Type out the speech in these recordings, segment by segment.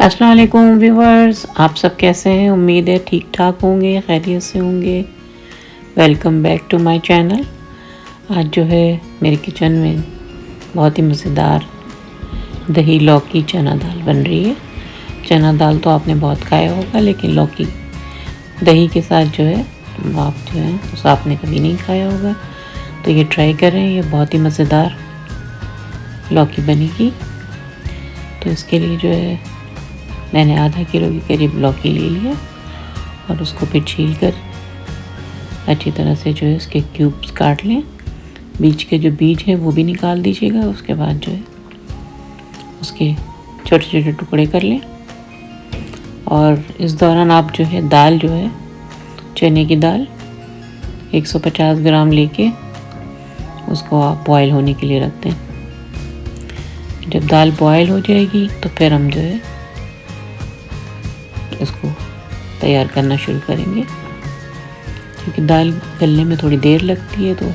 अस्सलाम वालेकुम व्यूवर्स, आप सब कैसे हैं। उम्मीद है ठीक ठाक होंगे, खैरियत से होंगे। Welcome back to my channel. आज जो है मेरे किचन में बहुत ही मज़ेदार दही लौकी चना दाल बन रही है। चना दाल तो आपने बहुत खाया होगा, लेकिन लौकी दही के साथ जो है आप जो है उसे आपने कभी नहीं खाया होगा, तो ये ट्राई करें। ये बहुत ही मज़ेदार लौकी बनेगी। तो इसके लिए जो है मैंने आधा किलो के करीब लौकी ले लिया और उसको फिर छील कर अच्छी तरह से जो है उसके क्यूब्स काट लें। बीच के जो बीज हैं वो भी निकाल दीजिएगा। उसके बाद जो है उसके छोटे छोटे टुकड़े कर लें। और इस दौरान आप जो है दाल जो है चने की दाल 150 ग्राम लेके उसको आप बॉयल होने के लिए रख दें। जब दाल बॉयल हो जाएगी तो फिर हम जो है इसको तैयार करना शुरू करेंगे। क्योंकि दाल गलने में थोड़ी देर लगती है, तो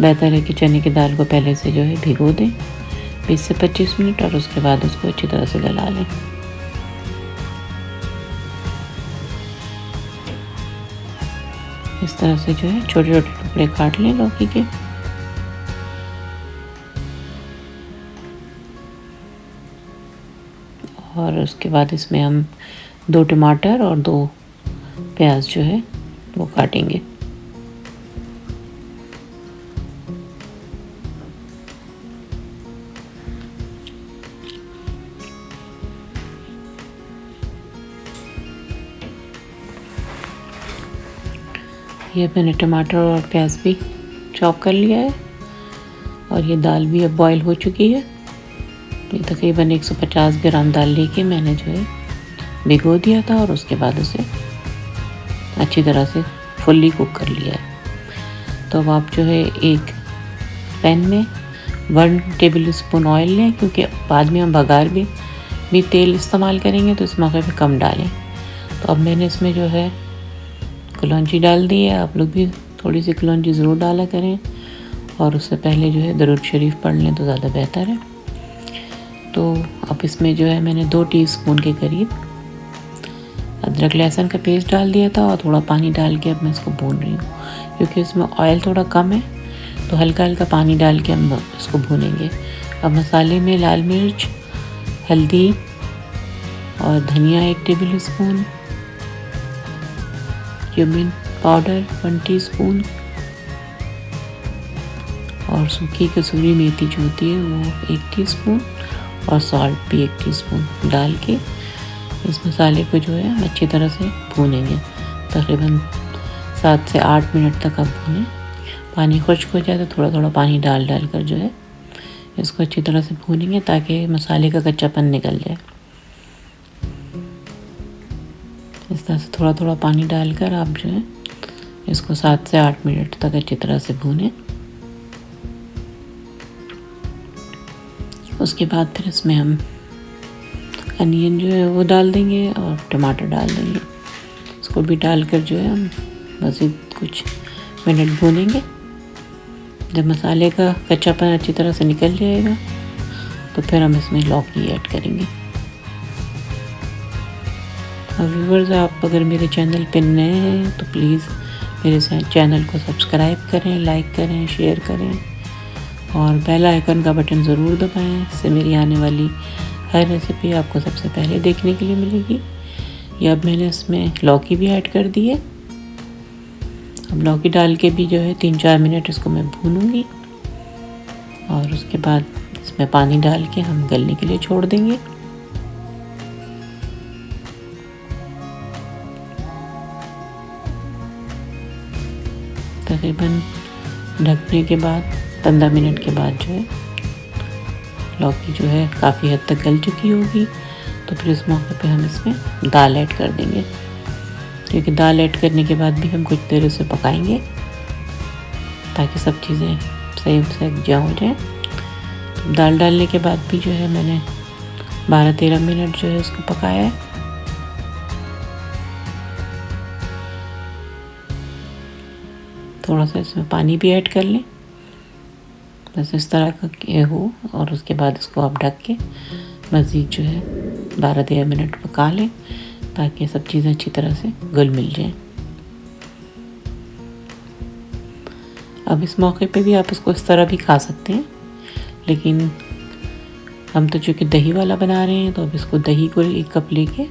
बेहतर है कि चने की दाल को पहले से जो है भिगो दें 20 से 25 मिनट और उसके बाद उसको अच्छी तरह से गला लें। इस तरह से जो है छोटे छोटे टुकड़े काट लें लौकी के। और उसके बाद इसमें हम 2 टमाटर और 2 प्याज जो है वो काटेंगे। ये मैंने टमाटर और प्याज भी चॉप कर लिया है और ये दाल भी अब बॉईल हो चुकी है। ये तकरीबन 150 ग्राम दाल लेके मैंने जो है भिगो दिया था और उसके बाद उसे अच्छी तरह से फुल्ली कुक कर लिया है। तो अब आप जो है एक पैन में 1 टेबल स्पून ऑयल लें, क्योंकि बाद में हम बघार भी तेल इस्तेमाल करेंगे, तो इस मौके पे कम डालें। तो अब मैंने इसमें जो है कलौंजी डाल दी है। आप लोग भी थोड़ी सी कलौंजी ज़रूर डाला करें और उससे पहले जो है दरूद शरीफ पढ़ लें तो ज़्यादा बेहतर है। तो अब इसमें जो है मैंने 2 टीस्पून के करीब अदरक लहसुन का पेस्ट डाल दिया था और थोड़ा पानी डाल के अब मैं इसको भून रही हूँ। क्योंकि इसमें ऑयल थोड़ा कम है, तो हल्का हल्का पानी डाल के हम इसको भूनेंगे। अब मसाले में लाल मिर्च, हल्दी और धनिया 1 table spoon, cumin powder 1 teaspoon और सूखी कसूरी मेथी जो होती है वो 1 टीस्पून और सॉल्ट भी 1 टीस्पून डाल के इस मसाले को जो है हम अच्छी तरह से भूनेंगे। तकरीबन 7 से 8 मिनट तक आप भूनें। पानी खुश्क हो जाए तो थोड़ा थोड़ा पानी डाल कर जो है इसको अच्छी तरह से भूनेंगे ताकि मसाले का कच्चापन निकल जाए। इस तरह से थोड़ा थोड़ा पानी डालकर आप जो है इसको 7 से 8 मिनट तक अच्छी तरह से भूनें। उसके बाद फिर इसमें हम अनियन जो है वो डाल देंगे और टमाटर डाल देंगे। इसको भी डालकर जो है हम मज़ीद कुछ मिनट भूनेंगे। जब मसाले का कच्चापन अच्छी तरह से निकल जाएगा तो फिर हम इसमें लौकी ऐड करेंगे। और व्यूवर्स, आप अगर मेरे चैनल पे नए हैं तो प्लीज़ मेरे चैनल को सब्सक्राइब करें, लाइक करें, शेयर करें और बेल आइकन का बटन ज़रूर दबाएं। इससे मेरी आने वाली हर रेसिपी आपको सबसे पहले देखने के लिए मिलेगी। या अब मैंने इसमें लौकी भी ऐड कर दी है। अब लौकी डाल के भी जो है 3-4 मिनट इसको मैं भूनूंगी और उसके बाद इसमें पानी डाल के हम गलने के लिए छोड़ देंगे। तकरीबन ढकने के बाद 15 मिनट के बाद जो है लौकी जो है काफ़ी हद तक गल चुकी होगी। तो फिर इस मौके पे हम इसमें दाल ऐड कर देंगे। क्योंकि दाल ऐड करने के बाद भी हम कुछ देर उसे पकाएंगे ताकि सब चीज़ें सही से यकजा हो जाए। दाल डालने के बाद भी जो है मैंने 12-13 मिनट जो है उसको पकाया है। थोड़ा सा इसमें पानी भी ऐड कर लें, बस इस तरह का हो। और उसके बाद इसको आप ढक के मज़ीद जो है 12-13 मिनट पका लें ताकि सब चीज़ें अच्छी तरह से घुल मिल जाएं। अब इस मौके पे भी आप इसको इस तरह भी खा सकते हैं, लेकिन हम तो चूँकि दही वाला बना रहे हैं तो अब इसको दही को 1 कप लेके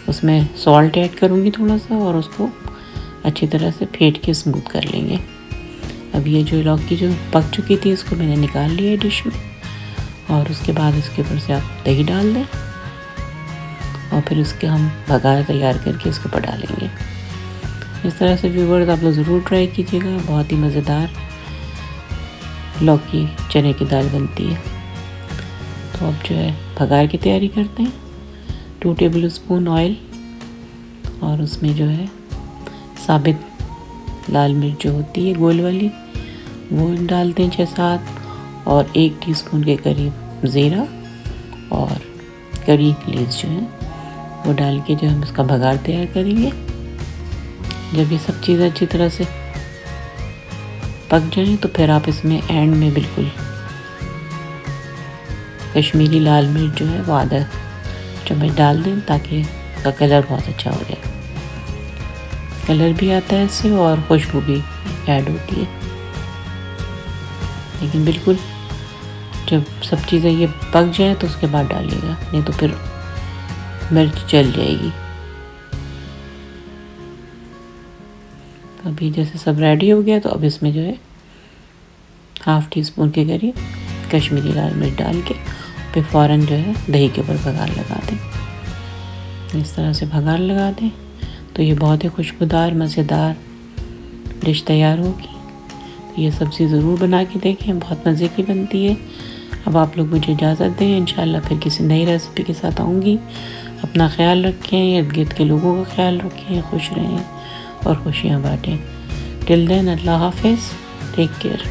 उसमें सॉल्ट ऐड करूँगी थोड़ा सा और उसको अच्छी तरह से फेंट के स्मूथ कर लेंगे। अब ये जो लौकी जो पक चुकी थी इसको मैंने निकाल लिया डिश में और उसके बाद इसके ऊपर से आप दही डाल दें और फिर उसके हम भगार तैयार करके इसके ऊपर डालेंगे। इस तरह से व्यूअर्स आप लोग ज़रूर ट्राई कीजिएगा, बहुत ही मज़ेदार लौकी चने की दाल बनती है। तो अब जो है भगार की तैयारी करते हैं। 2 टेबल स्पून ऑयल और उसमें जो है साबित लाल मिर्च जो होती है गोल वाली वो डालते हैं 6-7 और 1 टीस्पून के करीब ज़ीरा और करी लीव्स जो है वो डाल के जो हम इसका भगार तैयार करेंगे। जब ये सब चीज़ें अच्छी तरह से पक जाएं तो फिर आप इसमें एंड में बिल्कुल कश्मीरी लाल मिर्च जो है वो आधा चम्मच डाल दें ताकि इसका कलर बहुत अच्छा हो जाए। कलर भी आता है इससे और खुशबू भी ऐड होती है। लेकिन बिल्कुल जब सब चीज़ें ये पक जाए तो उसके बाद डालिएगा, नहीं तो फिर मिर्च जल जाएगी। अभी जैसे सब रेडी हो गया तो अब इसमें जो है 1/2 टीस्पून के करीब कश्मीरी लाल मिर्च डाल के फिर फ़ौरन जो है दही के ऊपर भगार लगा दें। इस तरह से भगार लगा दें तो ये बहुत ही खुशबूदार मज़ेदार डिश तैयार होगी। तो ये सब्ज़ी ज़रूर बना के देखें, बहुत मज़े की बनती है। अब आप लोग मुझे इजाज़त दें, इंशाल्लाह फिर किसी नई रेसिपी के साथ आऊँगी। अपना ख्याल रखें, इर्द गिर्द के लोगों का ख्याल रखें, खुश रहें और खुशियाँ बाँटें। टिल देन अल्लाह हाफ़िज़, टेक केयर।